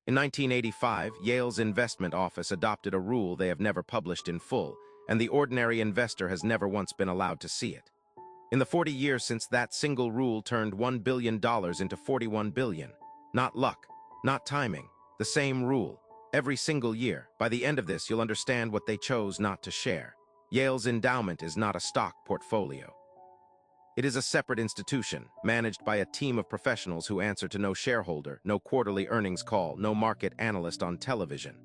In 1985, Yale's investment office adopted a rule they have never published in full, and the ordinary investor has never once been allowed to see it. In the 40 years since that single rule turned $1 billion into $41 billion. Not luck, not timing, the same rule. Every single year. By the end of this, you'll understand what they chose not to share. Yale's endowment is not a stock portfolio. It is a separate institution, managed by a team of professionals who answer to no shareholder, no quarterly earnings call, no market analyst on television.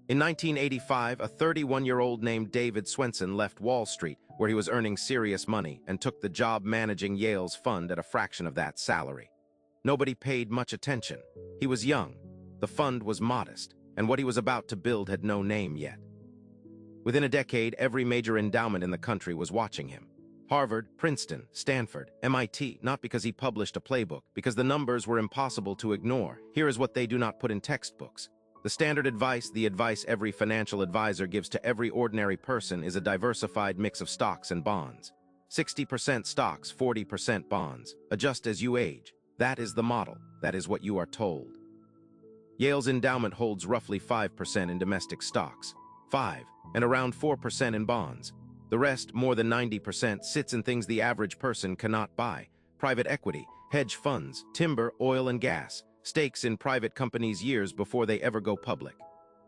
In 1985, a 31-year-old named David Swensen left Wall Street, where he was earning serious money, and took the job managing Yale's fund at a fraction of that salary. Nobody paid much attention. He was young, the fund was modest, and what he was about to build had no name yet. Within a decade, every major endowment in the country was watching him. Harvard, Princeton, Stanford, MIT, not because he published a playbook, because the numbers were impossible to ignore. Here is what they do not put in textbooks. The standard advice, the advice every financial advisor gives to every ordinary person, is a diversified mix of stocks and bonds. 60% stocks, 40% bonds. Adjust as you age. That is the model. That is what you are told. Yale's endowment holds roughly 5% in domestic stocks, 5%, and around 4% in bonds. The rest, more than 90%, sits in things the average person cannot buy: private equity, hedge funds, timber, oil and gas, stakes in private companies years before they ever go public.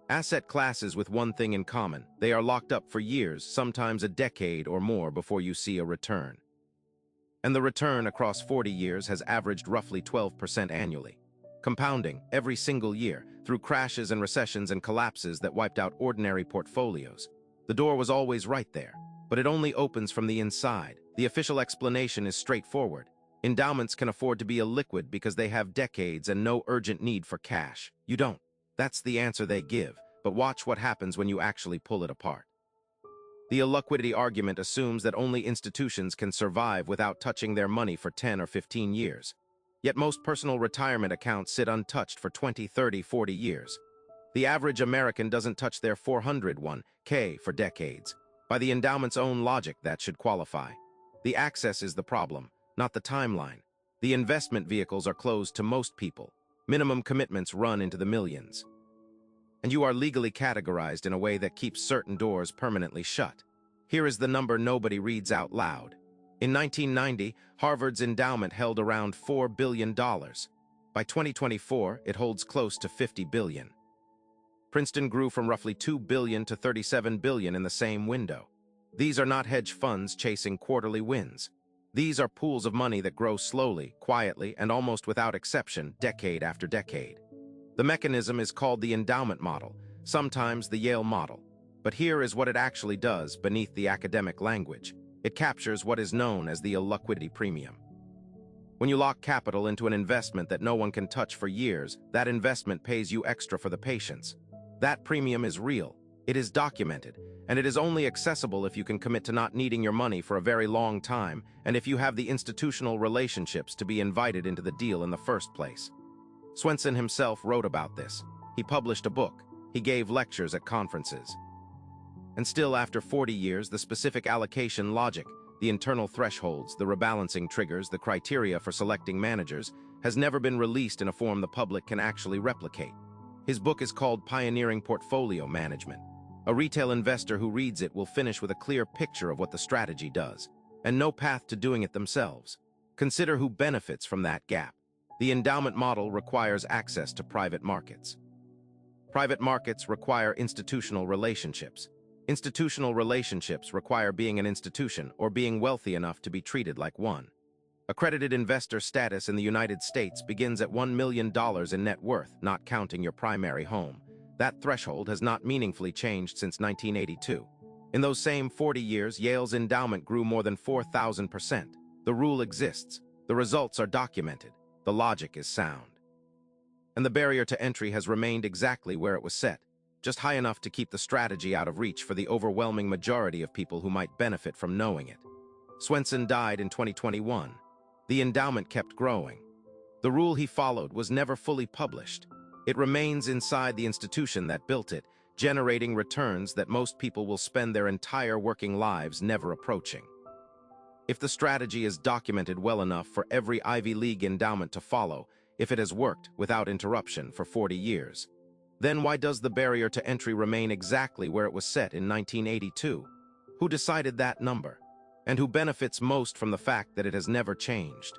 Asset classes with one thing in common: they are locked up for years, sometimes a decade or more, before you see a return. And the return across 40 years has averaged roughly 12% annually, compounding every single year through crashes and recessions and collapses that wiped out ordinary portfolios. The door was always right there, but it only opens from the inside. The official explanation is straightforward. Endowments can afford to be illiquid because they have decades and no urgent need for cash. You don't. That's the answer they give, but watch what happens when you actually pull it apart. The illiquidity argument assumes that only institutions can survive without touching their money for 10 or 15 years. Yet most personal retirement accounts sit untouched for 20, 30, 40 years. The average American doesn't touch their 401k for decades. By the endowment's own logic, that should qualify. The access is the problem, not the timeline. The investment vehicles are closed to most people. Minimum commitments run into the millions. And you are legally categorized in a way that keeps certain doors permanently shut. Here is the number nobody reads out loud. In 1990, Harvard's endowment held around $4 billion. By 2024, it holds close to $50 billion. Princeton grew from roughly $2 billion to $37 billion in the same window. These are not hedge funds chasing quarterly wins. These are pools of money that grow slowly, quietly, and almost without exception, decade after decade. The mechanism is called the endowment model, sometimes the Yale model. But here is what it actually does beneath the academic language. It captures what is known as the illiquidity premium. When you lock capital into an investment that no one can touch for years, that investment pays you extra for the patience. That premium is real, it is documented, and it is only accessible if you can commit to not needing your money for a very long time, and if you have the institutional relationships to be invited into the deal in the first place. Swensen himself wrote about this. He published a book. He gave lectures at conferences. And still, after 40 years, the specific allocation logic, the internal thresholds, the rebalancing triggers, the criteria for selecting managers, has never been released in a form the public can actually replicate. His book is called Pioneering Portfolio Management. A retail investor who reads it will finish with a clear picture of what the strategy does, and no path to doing it themselves. Consider who benefits from that gap. The endowment model requires access to private markets. Private markets require institutional relationships. Institutional relationships require being an institution or being wealthy enough to be treated like one. Accredited investor status in the United States begins at $1 million in net worth, not counting your primary home. That threshold has not meaningfully changed since 1982. In those same 40 years, Yale's endowment grew more than 4,000%. The rule exists. The results are documented. The logic is sound. And the barrier to entry has remained exactly where it was set, just high enough to keep the strategy out of reach for the overwhelming majority of people who might benefit from knowing it. Swensen died in 2021. The endowment kept growing. The rule he followed was never fully published. It remains inside the institution that built it, generating returns that most people will spend their entire working lives never approaching. If the strategy is documented well enough for every Ivy League endowment to follow, if it has worked without interruption for 40 years, Then why does the barrier to entry remain exactly where it was set in 1982? Who decided that number? And who benefits most from the fact that it has never changed?